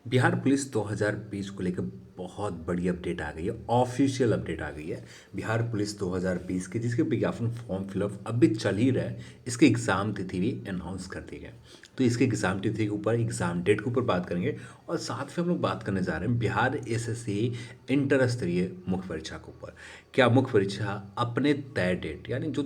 Bihar police 2020 को लेकर बहुत बड़ी अपडेट आ गई है। ऑफिशियल अपडेट आ गई है बिहार पुलिस 2020 की, जिसके विज्ञापन फॉर्म फिलअप अभी चल ही रहा है। इसकी एग्ज़ाम तिथि भी अनाउंस कर दी गई। तो इसके एग्ज़ाम तिथि के ऊपर, एग्ज़ाम डेट के ऊपर बात करेंगे और साथ में हम लोग बात करने जा रहे हैं बिहार एसएससी इंटर स्तरीय मुख्य परीक्षा के ऊपर। क्या मुख्य परीक्षा अपने तय डेट, यानी जो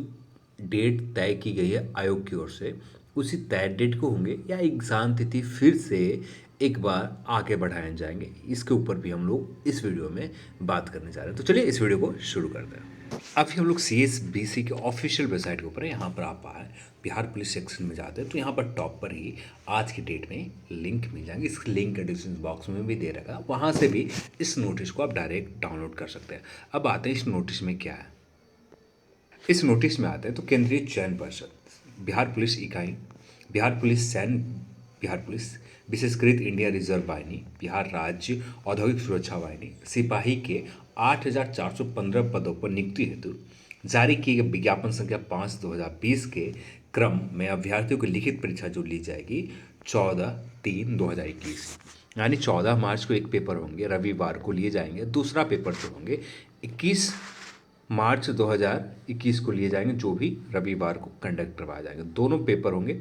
डेट तय की गई है आयोग की ओर से, उसी तय डेट को होंगे या एग्ज़ाम तिथि फिर से एक बार आगे बढ़ाए जाएंगे, इसके ऊपर भी हम लोग इस वीडियो में बात करने जा रहे हैं। तो चलिए इस वीडियो को शुरू करते हैं। अभी हम लोग CSBC के ऑफिशियल वेबसाइट के ऊपर है। यहाँ पर आप आए बिहार पुलिस सेक्शन में जाते हैं तो यहाँ पर टॉप पर ही आज की डेट में लिंक मिल जाएंगे। इस लिंक का डिस्क्रिप्शन बॉक्स में भी दे रखा, वहाँ से भी इस नोटिस को आप डायरेक्ट डाउनलोड कर सकते हैं। अब आते हैं इस नोटिस में क्या है। इस नोटिस में आते हैं तो केंद्रीय चयन परिषद, बिहार पुलिस इकाई, बिहार पुलिस सैन्य, बिहार पुलिस विशेषकृत इंडिया रिजर्व वाहिनी, बिहार राज्य औद्योगिक सुरक्षा वाहिनी, सिपाही के 8,415 पदों पर नियुक्ति हेतु जारी किए गए विज्ञापन संख्या 5/2020 के क्रम में अभ्यर्थियों की लिखित परीक्षा जो ली जाएगी 14/3/2021, यानी 14 मार्च को एक पेपर होंगे, रविवार को लिए जाएंगे। दूसरा पेपर जो होंगे 21 मार्च 2021 को लिए जाएंगे, जो भी रविवार को कंडक्ट करवाए जाएंगे। दोनों पेपर होंगे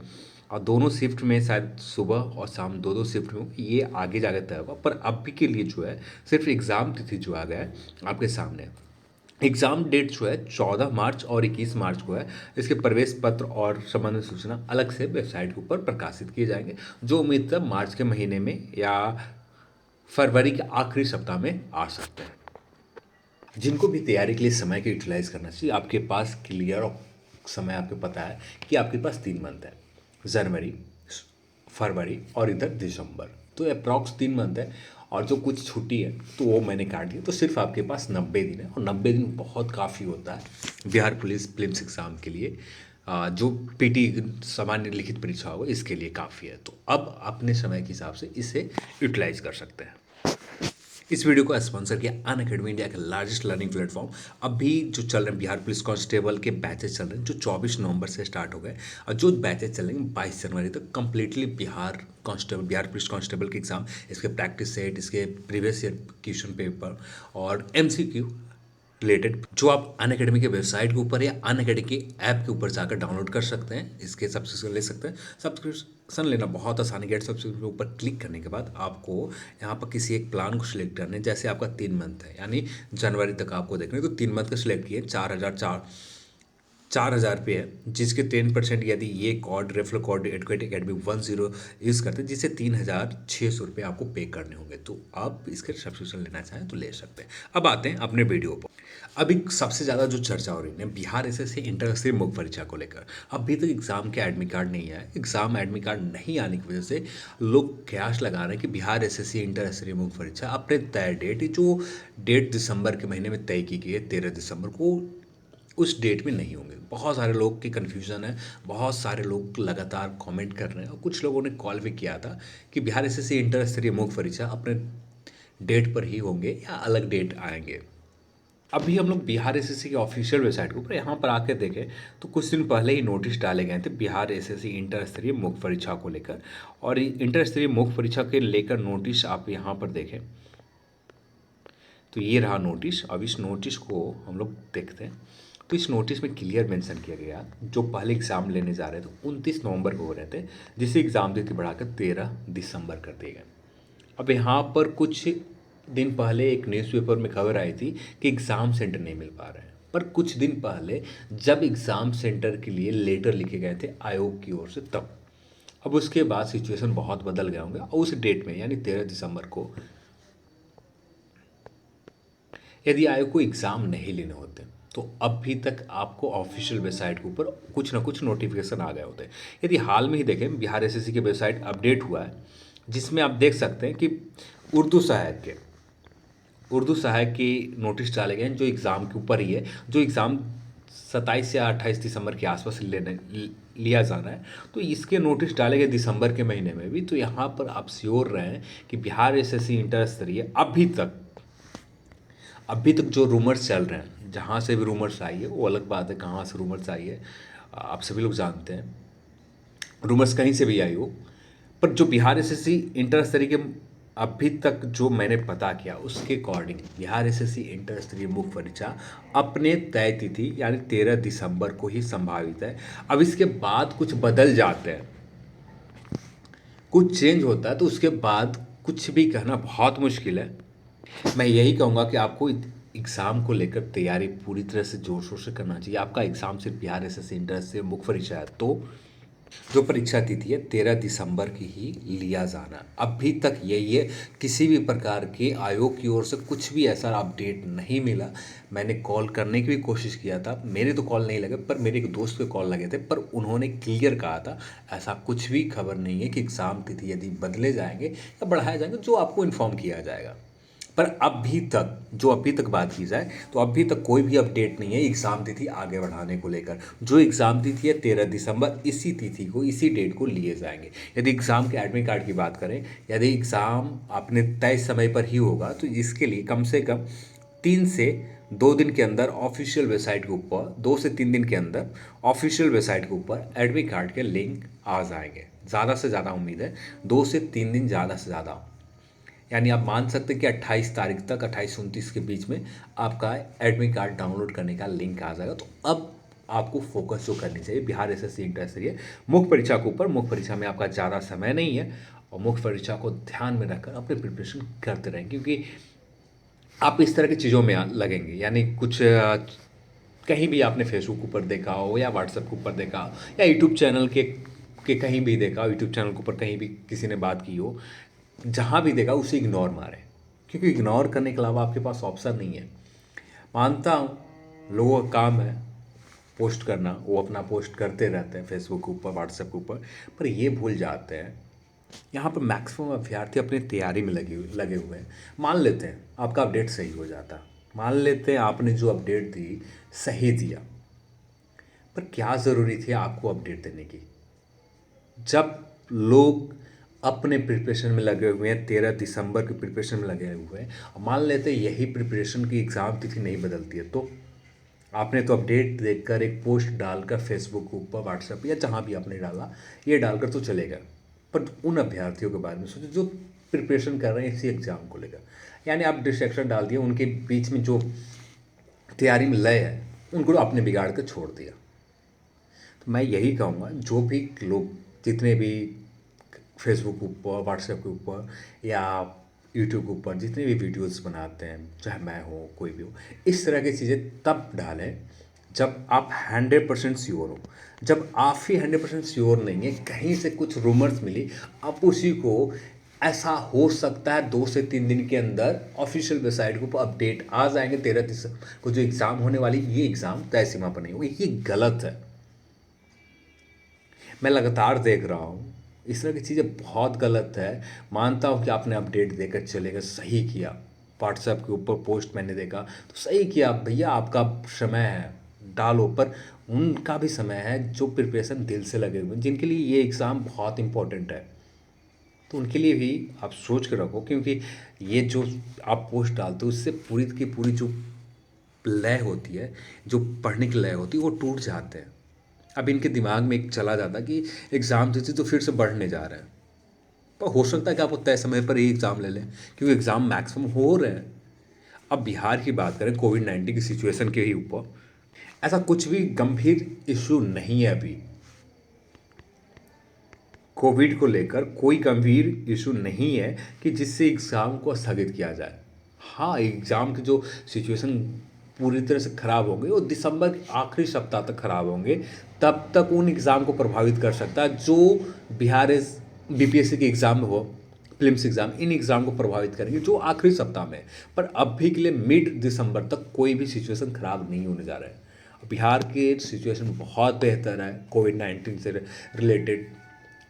और दोनों शिफ्ट में, शायद सुबह और शाम दो दो शिफ्ट में, ये आगे जाकर तय होगा। पर अभी के लिए जो है सिर्फ एग्ज़ाम तिथि जो आ गया है आपके सामने। एग्ज़ाम डेट जो है 14 मार्च और 21 मार्च को है। इसके प्रवेश पत्र और संबंधित सूचना अलग से वेबसाइट के ऊपर प्रकाशित किए जाएंगे, जो उम्मीद है मार्च के महीने में या फरवरी के आखिरी सप्ताह में आ सकते हैं। जिनको भी तैयारी के लिए समय का यूटिलाइज करना चाहिए, आपके पास क्लियर समय आपको पता है कि आपके पास 3 मंथ है, जनवरी, फरवरी और इधर दिसंबर। तो अप्रॉक्स 3 मंथ है और जो कुछ छुट्टी है तो वो मैंने काट दिया। तो सिर्फ आपके पास 90 दिन है और 90 दिन बहुत काफ़ी होता है बिहार पुलिस प्रीलिम्स एग्ज़ाम के लिए। जो पीटी सामान्य लिखित परीक्षा होगा इसके लिए काफ़ी है। तो अब अपने समय के हिसाब से इसे यूटिलाइज कर सकते हैं। इस वीडियो को स्पॉन्सर किया अनअकैडमी, इंडिया का लार्जेस्ट लर्निंग प्लेटफॉर्म। अभी जो चल रहे हैं बिहार पुलिस कांस्टेबल के बैचेस चल रहे हैं, जो 24 नवंबर से स्टार्ट हो गए और जो बैचेस चलेंगे 22 जनवरी तक, completely Bihar constable, Bihar police constable के एग्जाम, इसके प्रैक्टिस सेट, इसके प्रीवियस ईयर क्वेश्चन पेपर और MCQ रिलेटेड, जो आप अनअकैडमी के वेबसाइट के ऊपर या अनअकैडमी के ऐप के ऊपर जाकर डाउनलोड कर सकते हैं। इसके सब्सक्रिप्शन ले सकते हैं। सब्सक्रिप्शन लेना बहुत आसान है। गेट सब्सक्रिप्शन के ऊपर क्लिक करने के बाद आपको यहाँ पर किसी एक प्लान को सिलेक्ट करना है। जैसे आपका 3 मंथ है, यानी जनवरी तक आपको देखना है, तो 3 मंथ का सिलेक्ट किए। 4,000 रुपये है, जिसके 10% यदि ये code referral code educate academy 10 use करते हैं, जिससे 3,600 रुपये आपको पे करने होंगे। तो आप इसके सब्सक्रिप्शन लेना चाहें तो ले सकते हैं। अब आते हैं अपने वीडियो पर। अभी सबसे ज़्यादा जो चर्चा हो रही है बिहार एसएससी इंटर स्तरीय मुख्य परीक्षा को लेकर, अभी तक एग्ज़ाम के एडमिट कार्ड नहीं आया। एग्ज़ाम एडमिट कार्ड नहीं आने की वजह से लोग कयास लगा रहे हैं कि बिहार एसएससी इंटर स्तरीय मुख्य परीक्षा अपने तय डेट, जो डेट दिसंबर के महीने में तय की गई है 13 दिसंबर को, उस डेट में नहीं होंगे। बहुत सारे लोग की कन्फ्यूज़न है, बहुत सारे लोग लगातार कमेंट कर रहे हैं और कुछ लोगों ने कॉल भी किया था कि बिहार एसएससी इंटर स्तरीय मुख्य परीक्षा अपने डेट पर ही होंगे या अलग डेट आएंगे। अभी हम लोग बिहार एसएससी के ऑफिशियल वेबसाइट के ऊपर यहाँ पर आकर देखें तो कुछ दिन पहले ही नोटिस डाले गए थे बिहार एसएससी इंटर स्तरीय मुख्य परीक्षा को लेकर। और इंटर स्तरीय मुख्य परीक्षा के लेकर नोटिस आप यहाँ पर देखें तो ये रहा नोटिस। अब इस नोटिस को हम लोग देखते हैं तो इस नोटिस में क्लियर मेंशन किया गया, जो पहले एग्ज़ाम लेने जा रहे थे 29 नवंबर को हो रहे थे, जिसे एग्ज़ाम तिथि बढ़ाकर 13 दिसंबर कर दिए गए। अब यहाँ पर कुछ दिन पहले एक न्यूज़पेपर में खबर आई थी कि एग्ज़ाम सेंटर नहीं मिल पा रहे हैं, पर कुछ दिन पहले जब एग्ज़ाम सेंटर के लिए लेटर लिखे गए थे आयोग की ओर से, तब अब उसके बाद सिचुएशन बहुत बदल गए होंगे। और उस डेट में यानी 13 दिसंबर को यदि आयोग को एग्ज़ाम नहीं लेने होते तो अभी तक आपको ऑफिशियल वेबसाइट के ऊपर कुछ ना कुछ नोटिफिकेशन आ गए होते। यदि हाल में ही देखें बिहार एसएससी के वेबसाइट अपडेट हुआ है, जिसमें आप देख सकते हैं कि उर्दू सहायक की नोटिस डाले गए हैं, जो एग्ज़ाम के ऊपर ही है, जो एग्ज़ाम 27 या 28 दिसंबर के आसपास लिया जाना है। तो इसके नोटिस डाले गए दिसंबर के महीने में भी। तो यहाँ पर आप श्योर रहें कि बिहार एसएससी इंटर स्तरीय अभी तक जो रूमर्स चल रहे हैं, जहाँ से भी रूमर्स आई है वो अलग बात है, कहाँ से रूमर्स आई है आप सभी लोग जानते हैं। रूमर्स कहीं से भी आई हो, पर जो बिहार एसएससी इंटर स्तरीय के अभी तक जो मैंने पता किया उसके अकॉर्डिंग बिहार एसएससी इंटर स्तरीय मुख्य परीक्षा अपने तय तिथि यानी 13 दिसंबर को ही संभावित है। अब इसके बाद कुछ बदल जाते हैं, कुछ चेंज होता है, तो उसके बाद कुछ भी कहना बहुत मुश्किल है। मैं यही कहूँगा कि आपको एग्ज़ाम को लेकर तैयारी पूरी तरह से ज़ोर शोर से करना चाहिए। आपका एग्ज़ाम सिर्फ बिहार एसएससी इंटर से मुख्य परीक्षा है, तो जो परीक्षा तिथि है 13 दिसंबर की ही लिया जाना। अभी तक यही है, किसी भी प्रकार के आयोग की ओर से कुछ भी ऐसा अपडेट नहीं मिला। मैंने कॉल करने की भी कोशिश किया था, मेरे तो कॉल नहीं लगे, पर मेरे एक दोस्त के कॉल लगे थे, पर उन्होंने क्लियर कहा था ऐसा कुछ भी खबर नहीं है कि एग्ज़ाम तिथि यदि बदले जाएंगे या बढ़ाए जाएंगे, जो आपको इन्फॉर्म किया जाएगा। पर अभी तक बात की जाए तो अभी तक कोई भी अपडेट नहीं है एग्ज़ाम तिथि आगे बढ़ाने को लेकर। जो एग्ज़ाम तिथि है 13 दिसंबर, इसी तिथि को, इसी डेट को लिए जाएंगे। यदि एग्ज़ाम के एडमिट कार्ड की बात करें, यदि एग्ज़ाम अपने तय समय पर ही होगा तो इसके लिए कम से कम 3 से 2 दिन के अंदर ऑफिशियल वेबसाइट के ऊपर, 2 से 3 दिन के अंदर ऑफिशियल वेबसाइट के ऊपर एडमिट कार्ड के लिंक आ जाएंगे। ज़्यादा से ज़्यादा उम्मीद है 2 से 3 दिन, ज़्यादा से ज़्यादा, यानी आप मान सकते हैं कि 28 तारीख तक, 28-29 के बीच में आपका एडमिट कार्ड डाउनलोड करने का लिंक आ जाएगा। तो अब आपको फोकस जो करनी चाहिए बिहार एसएससी इंटर स्तरीय मुख्य परीक्षा के ऊपर। मुख्य परीक्षा में आपका ज़्यादा समय नहीं है और मुख्य परीक्षा को ध्यान में रखकर अपनी प्रिपरेशन करते रहें, क्योंकि आप इस तरह की चीज़ों में लगेंगे, यानी कुछ कहीं भी आपने फेसबुक के ऊपर देखा हो या व्हाट्सएप के ऊपर देखा हो या यूट्यूब चैनल के कहीं भी देखा हो, यूट्यूब चैनल के ऊपर कहीं भी किसी ने बात की हो, जहाँ भी देखा उसे इग्नोर मारें, क्योंकि इग्नोर करने के अलावा आपके पास ऑप्शन नहीं है। मानता हूँ लोगों का काम है पोस्ट करना, वो अपना पोस्ट करते रहते हैं फेसबुक के ऊपर, व्हाट्सएप के ऊपर, पर ये भूल जाते हैं यहाँ पर मैक्सिमम अभ्यर्थी अपनी तैयारी में लगे हुए हैं। मान लेते हैं आपका अपडेट सही हो जाता, मान लेते हैं आपने जो अपडेट दी सही दिया, पर क्या ज़रूरी थी आपको अपडेट देने की? जब लोग अपने प्रिपरेशन में लगे हुए हैं, 13 दिसंबर की प्रिपरेशन में लगे हुए हैं, और मान लेते हैं यही प्रिपरेशन की एग्ज़ाम तिथि नहीं बदलती है, तो आपने तो अपडेट देखकर एक पोस्ट डालकर फेसबुक के ऊपर, व्हाट्सएप या जहाँ भी आपने डाला, ये डालकर तो चलेगा, पर उन अभ्यर्थियों के बारे में सोचो जो प्रिपरेशन कर रहे हैं इसी एग्ज़ाम को लेकर। यानी आप डिस्ट्रैक्शन डाल दिए, उनके बीच में जो तैयारी में लय है उनको आपने बिगाड़ कर छोड़ दिया। तो मैं यही कहूँगा, जो भी लोग, जितने भी फेसबुक के ऊपर, व्हाट्सएप के ऊपर या यूट्यूब के ऊपर जितने भी वीडियोस बनाते हैं, चाहे मैं हो कोई भी हो, इस तरह की चीज़ें तब डालें जब आप 100% श्योर हो। जब आप ही 100% श्योर नहीं है, कहीं से कुछ रूमर्स मिली, आप उसी को, ऐसा हो सकता है 2 से 3 दिन के अंदर ऑफिशियल वेबसाइट के ऊपर अपडेट आ जाएंगे 13 दिसंबर को जो एग्ज़ाम होने वाली, ये एग्ज़ाम तय सीमा पर नहीं होगी। ये गलत है। मैं लगातार देख रहा हूँ इस तरह की चीज़ें बहुत गलत है। मानता हूँ कि आपने अपडेट देकर चलेगा, सही किया, व्हाट्सएप के ऊपर पोस्ट मैंने देखा तो सही किया भैया, आपका समय है डालो, पर उनका भी समय है जो प्रिपरेशन दिल से लगे हुए हैं, जिनके लिए ये एग्ज़ाम बहुत इंपॉर्टेंट है, तो उनके लिए भी आप सोच के रखो, क्योंकि ये जो आप पोस्ट डालते हो उससे पूरी की पूरी जो लय होती है, जो पढ़ने की लय होती है, वो टूट जाते हैं। अब इनके दिमाग में एक चला जाता कि एग्ज़ाम देते तो फिर से बढ़ने जा रहा है, पर हो सकता है कि आप तय समय पर ही एग्ज़ाम ले लें, क्योंकि एग्ज़ाम मैक्सिमम हो रहे हैं। अब बिहार की बात करें, कोविड-19 की सिचुएशन के ही ऊपर, ऐसा कुछ भी गंभीर इशू नहीं है अभी। कोविड को लेकर कोई गंभीर इशू नहीं है कि जिससे एग्ज़ाम को स्थगित किया जाए। हाँ, एग्ज़ाम की जो सिचुएशन पूरी तरह से ख़राब होंगे वो दिसंबर के आखिरी सप्ताह तक ख़राब होंगे, तब तक उन एग्ज़ाम को प्रभावित कर सकता है जो बिहार एस बीपीएससी के एग्ज़ाम हो, प्रीलिम्स एग्ज़ाम, इन एग्ज़ाम को प्रभावित करेंगे जो आखिरी सप्ताह में है। पर अभी के लिए मिड दिसंबर तक कोई भी सिचुएशन ख़राब नहीं होने जा रहा है। बिहार के सिचुएशन बहुत बेहतर है, रिलेटेड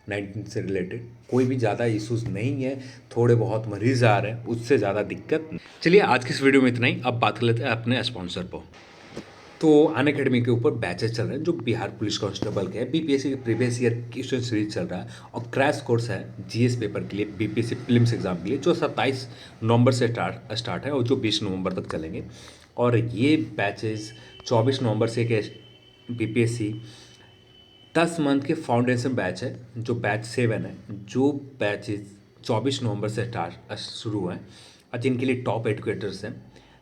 19 से रिलेटेड कोई भी ज़्यादा इश्यूज़ नहीं है, थोड़े बहुत मरीज़ आ रहे हैं, उससे ज़्यादा दिक्कत नहीं। चलिए आज की इस वीडियो में इतना ही। अब बात कर लेते हैं अपने स्पॉन्सर पर। तो अनअकैडमी के ऊपर बैचेस चल रहे हैं जो बिहार पुलिस कांस्टेबल के हैं, बीपीएससी के प्रीवियस ईयर क्वेश्चन सीरीज चल रहा है, और क्रैश कोर्स है जीएस पेपर के लिए, बीपीएससी प्रीलिम्स एग्जाम के लिए, जो 27 नवंबर से स्टार्ट है और जो 20 नवंबर तक चलेंगे। और ये बैचेस 24 नवंबर से के बीपीएससी 10 मंथ के फाउंडेशन बैच है, जो बैच 7 है, जो बैचेस 24 नवंबर से शुरू है और जिनके लिए टॉप एजुकेटर्स हैं,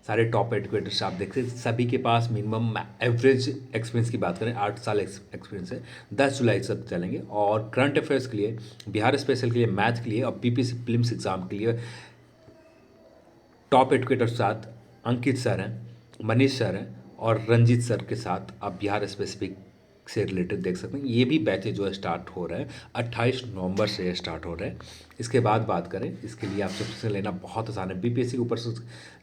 सारे टॉप एजुकेटर्स आप देख सकते हैं, सभी के पास मिनिमम एवरेज एक्सपीरियंस की बात करें 8 साल एक्सपीरियंस है। 10 जुलाई तक चलेंगे। और करंट अफेयर्स के लिए, बिहार स्पेशल के लिए, मैथ के लिए और बीपीएससी प्रीलिम्स एग्जाम के लिए टॉप एजुकेटर साथ अंकित सर हैं, मनीष सर हैं और रंजीत सर के साथ आप बिहार स्पेसिफिक से रिलेटेड देख सकते हैं। ये भी बैचेज जो है स्टार्ट हो रहे हैं, 28 नवंबर से स्टार्ट हो रहे हैं। इसके बाद बात करें, इसके लिए आप सब्सक्रिप्शन लेना बहुत आसान है। बीपीएससी के ऊपर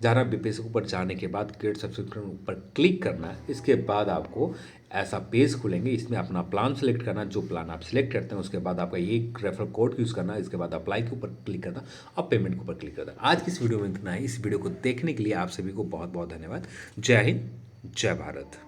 जाना, बीपीएससी के ऊपर जाने के बाद क्रिएट सब्सक्रिप्शन ऊपर क्लिक करना है। इसके बाद आपको ऐसा पेज खुलेंगे, इसमें अपना प्लान सेलेक्ट करना, जो प्लान आप सिलेक्ट करते हैं उसके बाद आपका ये रेफरल कोड यूज़ करना, इसके बाद अप्लाई के ऊपर क्लिक करना और पेमेंट के ऊपर क्लिक करना। आज की इस वीडियो में इतना है। इस वीडियो को देखने के लिए आप सभी को बहुत बहुत धन्यवाद। जय हिंद, जय भारत।